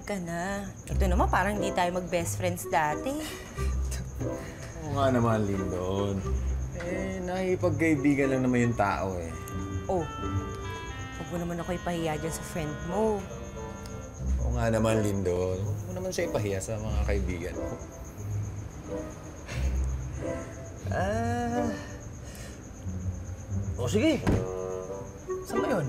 ka na. Ito naman, parang hindi tayo mag-best friends dati. Oo nga naman, Lindon. Nakikipagkaibigan lang naman yung tao eh. Oh, huwag mo naman ako ipahiya dyan sa friend mo. Oo nga naman, Lindon. Huwag mo naman siya ipahiya sa mga kaibigan mo. O sige. Saan ba yun?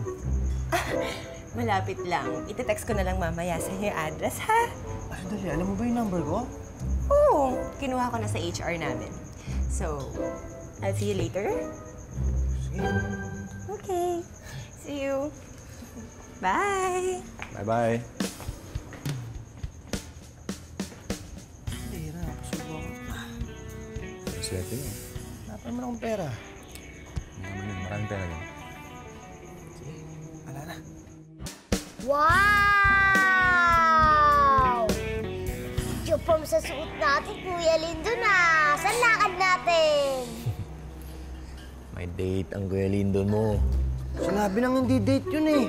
Malapit lang. Ite-text ko na lang mamaya sa inyo yung address, ha? Dali, alam mo ba yung number ko? Oo, kinuha ko na sa HR namin. So, I'll see you later. Sige. Okay. See you. Bye. Bye-bye. Hirap. Subo ako. Swerte mo. Wala pa naman akong pera. Maraming pera yun. Sige, wala na. Wow! Chupom sa suot natin, Kuya Lindon ah. Saan lakad natin? May date ang Kuya Lindon mo. Sinabi nang hindi date yun eh.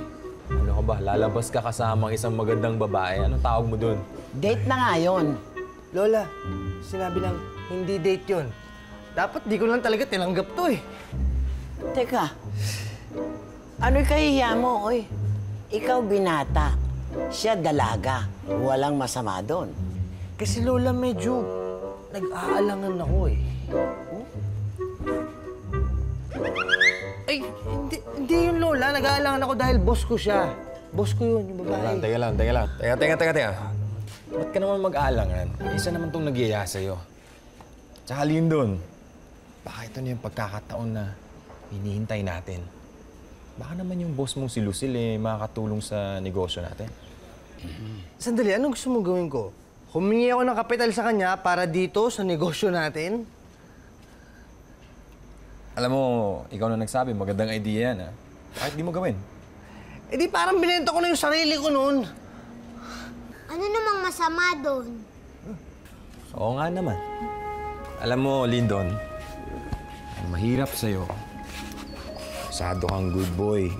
Ano ka ba? Lalabas ka kasama isang magandang babae. Anong tawag mo dun? Date na nga yun. Lola, sinabi lang hindi date yun. Dapat di ko lang talaga tinanggap to eh. Teka, ano'y kahihiya mo, oy? Ikaw binata, siya dalaga. Walang masama doon. Kasi Lola, medyo nag-aalangan ako eh. Oh? Ay, hindi yun Lola. Nag-aalangan ako dahil boss ko siya. Boss ko yun, yung babae. Teka lang. Teka. Ba't ka naman mag-aalangan? Isa naman tong nagyaya sa'yo. Tsaka Lindon, baka ito na yung pagkakataon na hinihintay natin. Baka naman yung boss mong si Lucille makakatulong sa negosyo natin. Sandali, anong gusto mong gawin ko? Humingi ako ng kapital sa kanya para dito sa negosyo natin? Alam mo, ikaw na nagsabi, magandang idea yan, ha? Bakit di mo gawin? Eh di parang binenta ko na yung sarili ko noon. Ano namang masama doon? Oo nga naman. Alam mo, Lindon, ang mahirap sa'yo, masyado kang good boy.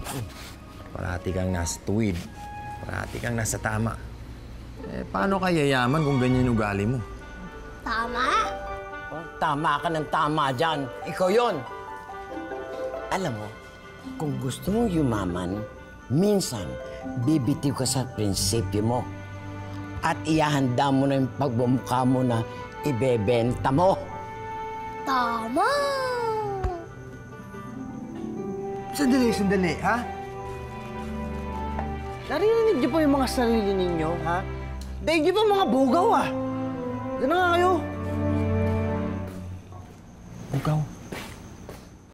Parati kang nasa tuwid. Parati kang nasa tama. Eh, paano ka yayaman kung ganyan yung ugali mo? Tama? Oh, tama ka ng tama dyan. Ikaw yon. Alam mo, kung gusto mong yumaman, minsan, bibitiw ka sa prinsipyo mo. At iyahanda mo na yung pagbumukha mo na ibebenta mo. Tama! Sandali, ha? Narinig niyo pa yung mga sarili ninyo, ha? Dahil niyo pa mga bugaw, ah. Diyan na nga kayo. Bugaw?